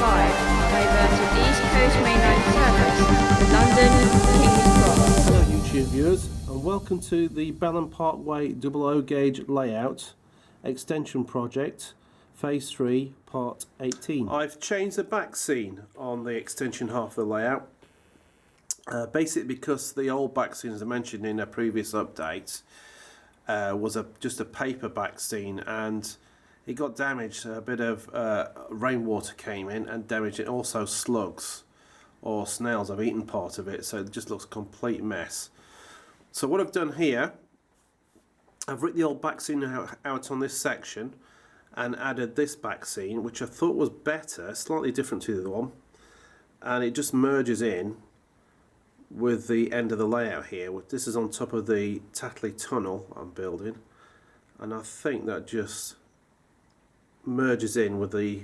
5, diverting East Coast mainline service to London King's Cross. Hello YouTube viewers, and welcome to the Ballan Parkway 00 gauge layout extension project phase 3 part 18. I've changed the back scene on the extension half of the layout, basically because the old back scene, as I mentioned in a previous update, was just a paper back scene, and it got damaged. A bit of rainwater came in and damaged it. Also slugs or snails have eaten part of it, so it just looks a complete mess. So what I've done here, I've ripped the old back scene out on this section and added this back scene, which I thought was better, slightly different to the other one, and it just merges in with the end of the layout here. This is on top of the Tatley tunnel I'm building, and I think that just merges in with the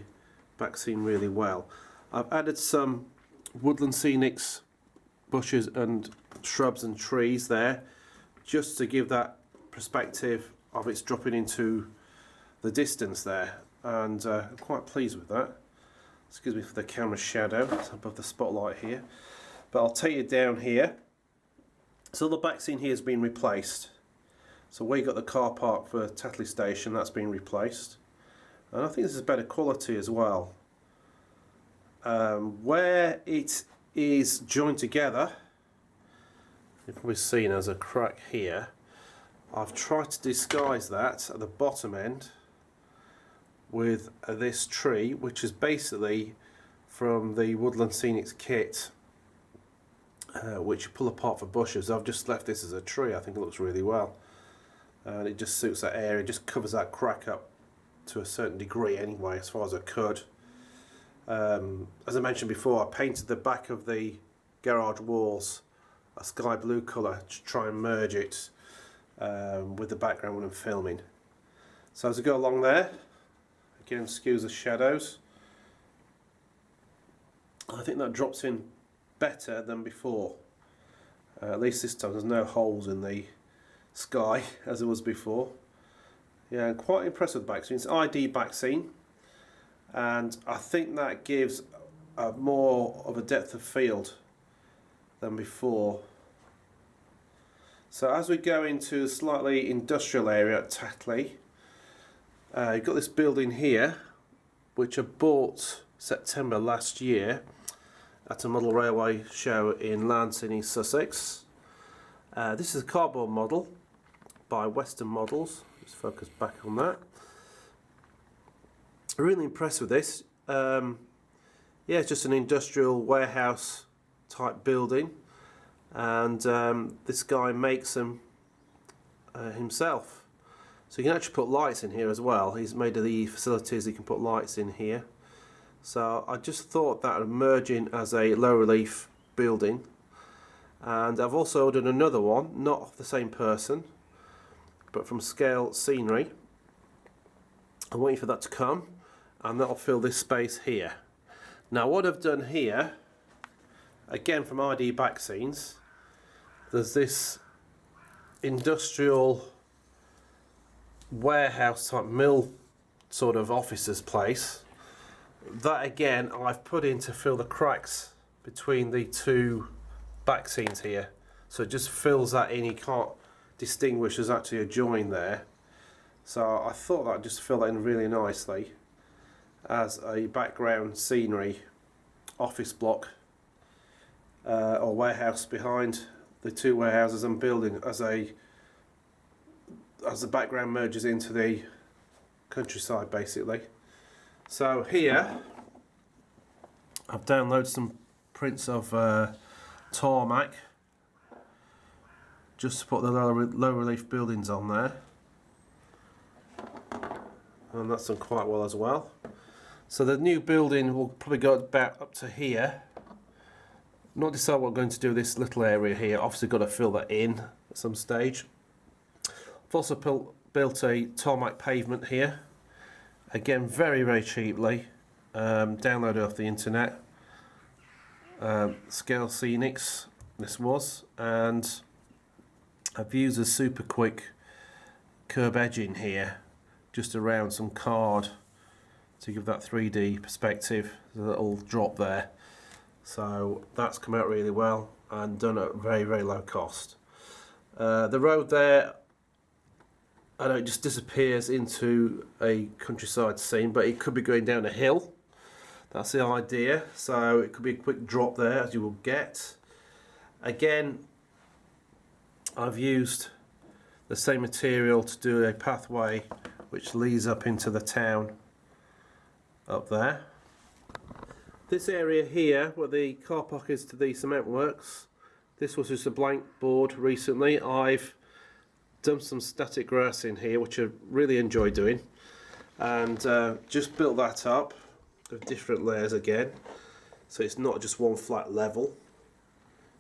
back scene really well. I've added some woodland scenics, bushes and shrubs and trees there, just to give that perspective of it's dropping into the distance there, and I'm quite pleased with that. Excuse me for the camera shadow, it's above the spotlight here. But I'll take you down here. So the back scene here has been replaced. So where you got the car park for Tatley Station, that's been replaced. And I think this is better quality as well. Where it is joined together, you've probably seen there's a crack here. I've tried to disguise that at the bottom end with this tree, which is basically from the Woodland Scenics kit, which you pull apart for bushes. I've just left this as a tree. I think it looks really well, and it just suits that area. It just covers that crack up to a certain degree anyway, as far as I could. As I mentioned before, I painted the back of the garage walls a sky blue colour to try and merge it with the background when I'm filming. So as I go along there, again, excuse the shadows, I think that drops in better than before. At least this time there's no holes in the sky as there was before. Yeah, I'm quite impressed with the back scene. It's ID back scene, and I think that gives more of a depth of field than before. So as we go into a slightly industrial area at Tatley, you've got this building here, which I bought September last year at a model railway show in Lancing, East Sussex. This is a cardboard model by Western Models. Just focus back on that. Really impressed with this. Yeah, it's just an industrial warehouse type building, and this guy makes them himself. So you can actually put lights in here as well. He's made of the facilities, you can put lights in here. So I just thought that would merge in as a low relief building. And I've also ordered another one, not of the same person, but from Scale Scenery. I'm waiting for that to come, and that'll fill this space here. Now what I've done here, again from ID back scenes, there's this industrial warehouse type mill sort of officer's place. That again I've put in to fill the cracks between the two back scenes here, so it just fills that in. You can't distinguish there's actually a join there, so I thought that'd just fill that in really nicely as a background scenery office block or warehouse behind the two warehouses I'm building, as the background merges into the countryside basically. So here I've downloaded some prints of tarmac just to put the low relief buildings on there, and that's done quite well as well. So the new building will probably go about up to here. Not decided what I'm going to do with this little area here. Obviously got to fill that in at some stage. I've also built a tarmac pavement here. Again, very cheaply, downloaded off the internet. Scale Scenics, this was, and I've used a super quick curb edging here, just around some card to give that 3D perspective. There's a little drop there, so that's come out really well and done at very, very low cost. The road there, I know it just disappears into a countryside scene, but it could be going down a hill. That's the idea, so it could be a quick drop there, as you will get. Again, I've used the same material to do a pathway which leads up into the town up there. This area here, where the car park is to the cement works, this was just a blank board recently. I've done some static grass in here, which I really enjoy doing, and just built that up with different layers again, so it's not just one flat level.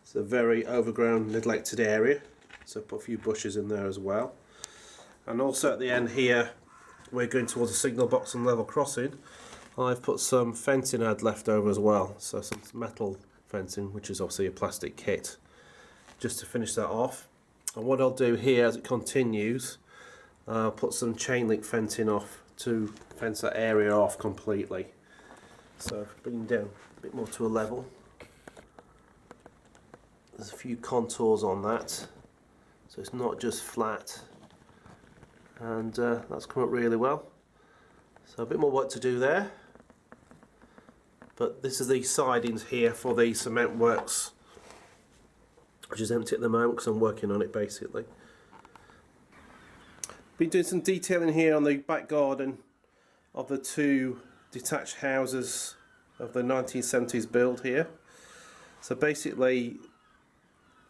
It's a very overgrown, neglected area, so put a few bushes in there as well. And also at the end here, we're going towards a signal box and level crossing. I've put some fencing I had left over as well, so some metal fencing, which is obviously a plastic kit, just to finish that off. And what I'll do here as it continues, I'll put some chain link fencing off to fence that area off completely. So bringing down a bit more to a level. There's a few contours on that, so it's not just flat, and that's come up really well. So a bit more work to do there, but this is the sidings here for the cement works, which is empty at the moment because I'm working on it basically. Been doing some detailing here on the back garden of the two detached houses of the 1970s build here. So basically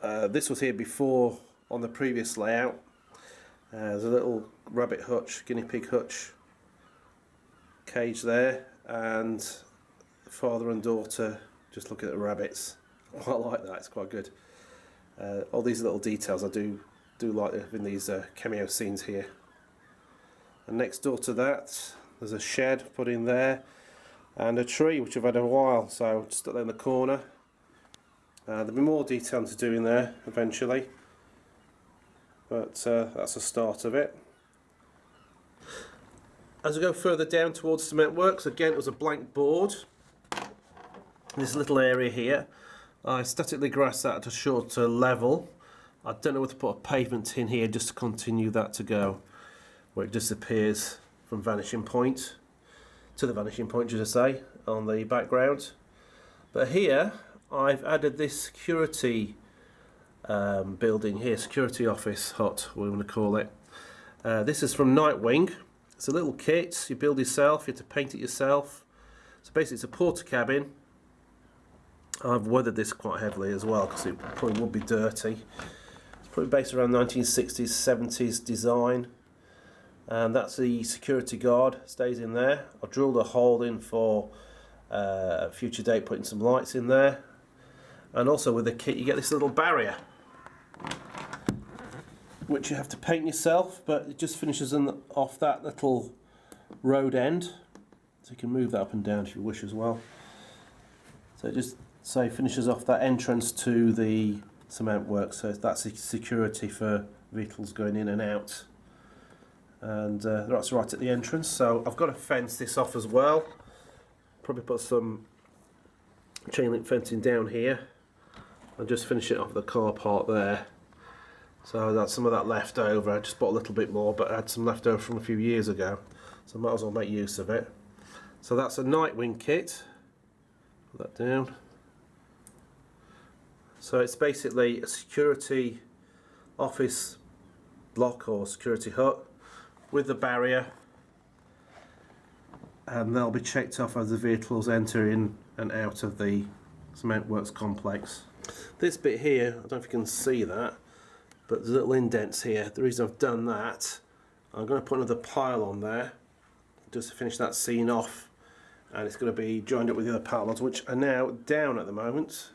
this was here before on the previous layout. There's a little rabbit hutch, guinea pig hutch cage there, and father and daughter just looking at the rabbits. I quite like that, it's quite good. All these little details I do like in these cameo scenes here. And next door to that there's a shed put in there and a tree which I've had a while, so just stuck there in the corner. There'll be more detailing to do in there eventually, but that's the start of it. As we go further down towards cement works, again it was a blank board. This little area here, I statically grassed that at a shorter level. I don't know whether to put a pavement in here just to continue that to go where it disappears from vanishing point to the vanishing point, should I say, on the background. But here I've added this security building here, security office hut, we want to call it. This is from Nightwing. It's a little kit you build yourself, you have to paint it yourself. So basically it's a porter cabin. I've weathered this quite heavily as well because it probably would be dirty. It's probably based around 1960s, 70s design. And that's the security guard, stays in there. I've drilled a hole in for a future date, putting some lights in there. And also with the kit you get this little barrier, which you have to paint yourself, but it just finishes off that little road end. So you can move that up and down if you wish as well. So it just finishes off that entrance to the cement work, so that's security for vehicles going in and out. And that's right at the entrance, so I've got to fence this off as well. Probably put some chain link fencing down here and just finish it off the car park there. So that's some of that left over. I just bought a little bit more, but I had some left over from a few years ago, so I might as well make use of it. So that's a Nightwing kit. Put that down. So it's basically a security office block or security hut with the barrier, and they'll be checked off as the vehicles enter in and out of the cement works complex. This bit here, I don't know if you can see that, but there's little indents here. The reason I've done that, I'm going to put another pile on there just to finish that scene off, and it's going to be joined up with the other pylons, which are now down at the moment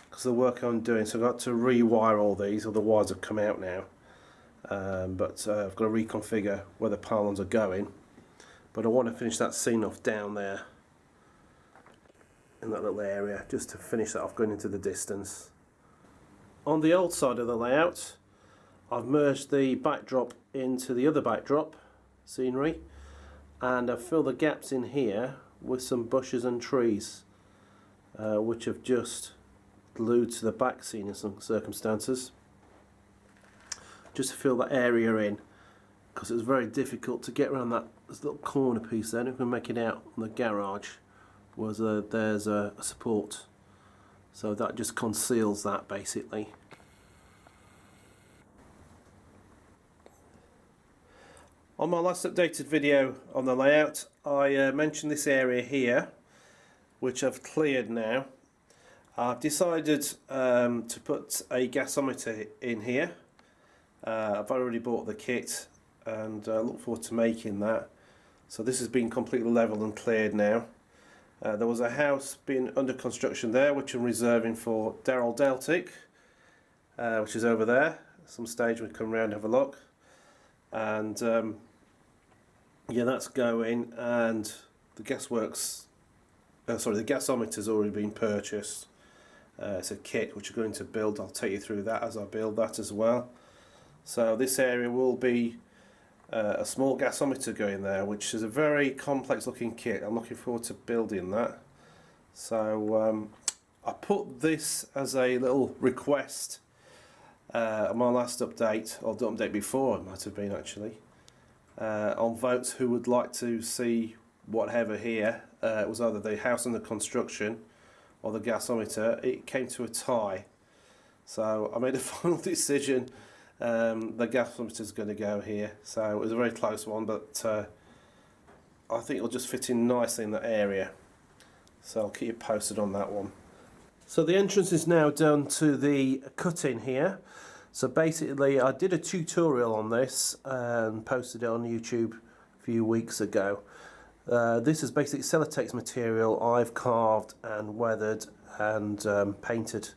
because of the work I'm doing. So I've got to rewire all these, or the wires have come out now. But I've got to reconfigure where the pylons are going, but I want to finish that scene off down there in that little area, just to finish that off going into the distance. On the old side of the layout, I've merged the backdrop into the other backdrop scenery. and I've filled the gaps in here with some bushes and trees, which have just glued to the back scene in some circumstances, just to fill that area in, because it was very difficult to get around that little corner piece there. If we can make it out on the garage, there's a support, so that just conceals that basically. On my last updated video on the layout, I mentioned this area here, which I've cleared now. I've decided to put a gasometer in here. I've already bought the kit and look forward to making that. So this has been completely leveled and cleared now. There was a house being under construction there, which I'm reserving for Daryl Deltic, which is over there. At some stage we come round and have a look. And yeah, that's going, and the gasworks, the gasometer's already been purchased. It's a kit which we're going to build. I'll take you through that as I build that as well. So this area will be a small gasometer going there, which is a very complex looking kit. I'm looking forward to building that. So I put this as a little request on my last update, or the update before it might have been actually, on votes who would like to see whatever here. It was either the house under construction or the gasometer. It came to a tie, so I made a final decision. The gasometer is going to go here, so it was a very close one, but I think it'll just fit in nicely in that area, so I'll keep you posted on that one. So the entrance is now done to the cut-in here. So basically I did a tutorial on this and posted it on YouTube a few weeks ago. This is basically Celotex material I've carved and weathered and painted,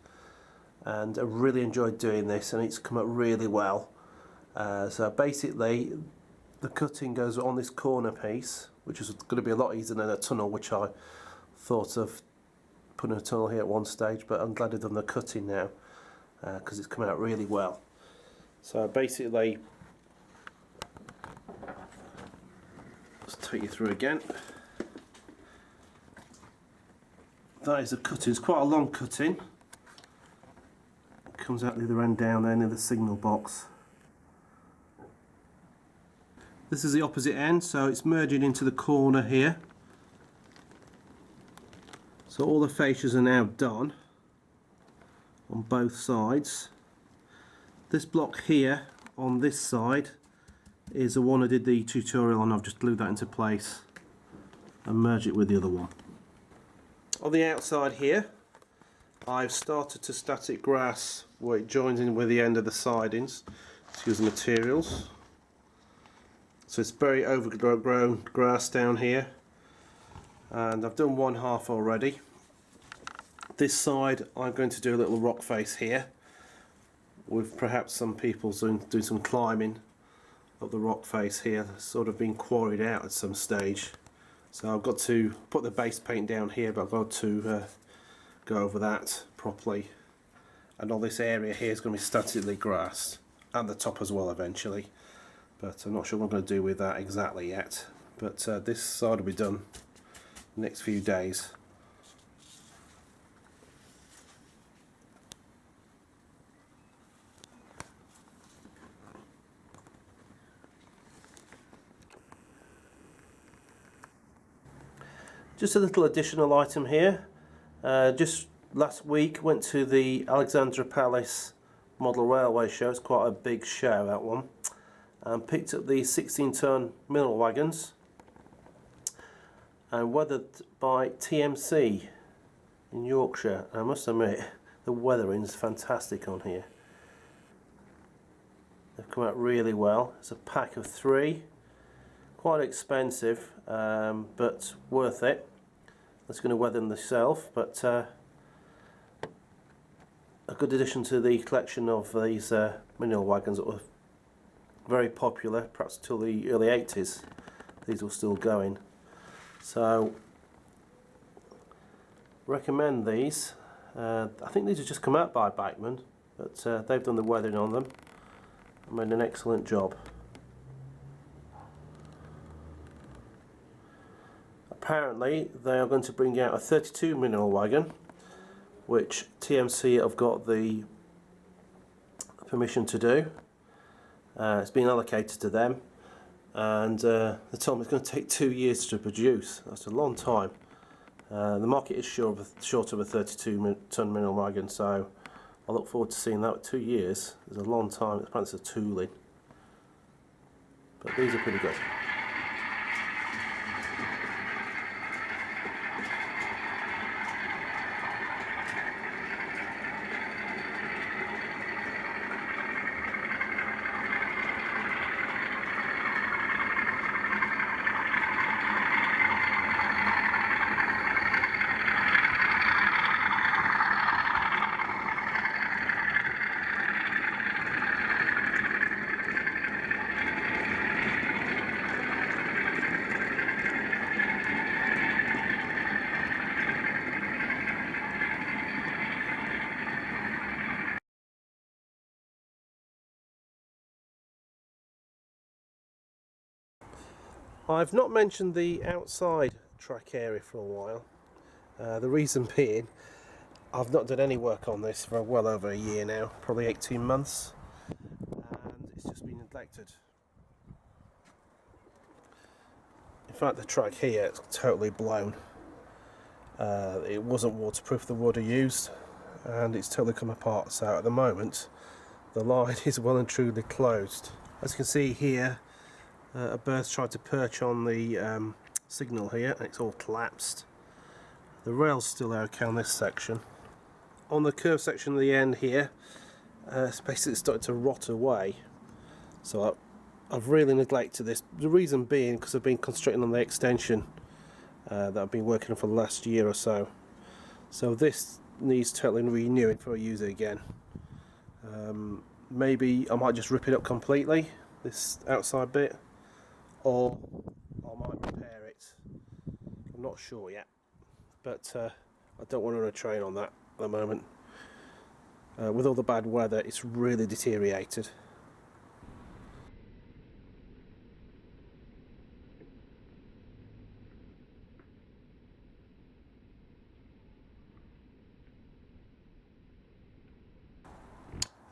and I really enjoyed doing this, and it's come up really well. So basically the cutting goes on this corner piece, which is going to be a lot easier than a tunnel, which I thought of putting a tunnel here at one stage, but I'm glad I've done the cutting now because it's come out really well. So basically, let's take you through again. That is a cutting. It's quite a long cutting. It comes out the other end down there near the signal box. This is the opposite end, so it's merging into the corner here. So all the fascias are now done on both sides. This block here on this side is the one I did the tutorial on. I've just glued that into place and merged it with the other one. On the outside here, I've started to static grass where it joins in with the end of the sidings to use the materials. So it's very overgrown grass down here, and I've done one half already. This side I'm going to do a little rock face here, with perhaps some people doing some climbing of the rock face here. That's sort of been quarried out at some stage. So I've got to put the base paint down here, but I've got to go over that properly. And all this area here is going to be statically grassed, and the top as well eventually. But I'm not sure what I'm going to do with that exactly yet. But this side will be done the next few days. Just a little additional item here. Just last week went to the Alexandra Palace Model Railway show. It's quite a big show, that one. And picked up the 16-ton mineral wagons, and weathered by TMC in Yorkshire. And I must admit, the weathering is fantastic on here. They've come out really well. It's a pack of 3. Quite expensive, but worth it. That's going to weather them themselves, but a good addition to the collection of these mineral wagons that were very popular, perhaps till the early 80s. These were still going. So, recommend these. I think these have just come out by Bachmann, but they've done the weathering on them and made an excellent job. apparently they are going to bring out a 32mm wagon, which TMC have got the permission to do. It's been allocated to them, and they told me it's going to take 2 years to produce. That's a long time. The market is short of a 32-ton mineral wagon, so I look forward to seeing that. 2 years is a long time. Apparently it's a tooling, but these are pretty good. I've not mentioned the outside track area for a while. The reason being, I've not done any work on this for well over a year now, probably 18 months, and it's just been neglected. In fact, the track here is totally blown. It wasn't waterproof, the wood I used, and it's totally come apart. So at the moment, the line is well and truly closed. As you can see here, a bird's tried to perch on the signal here, and it's all collapsed. The rail's still okay on this section. On the curved section at the end here, it's basically started to rot away. So I've really neglected this. The reason being because I've been concentrating on the extension that I've been working on for the last year or so. So this needs totally renewing before I use it again. Maybe I might just rip it up completely, this outside bit, or I might repair it. I'm not sure yet, but I don't want to run a train on that at the moment. With all the bad weather, it's really deteriorated.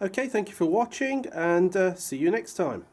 Okay, thank you for watching, and see you next time.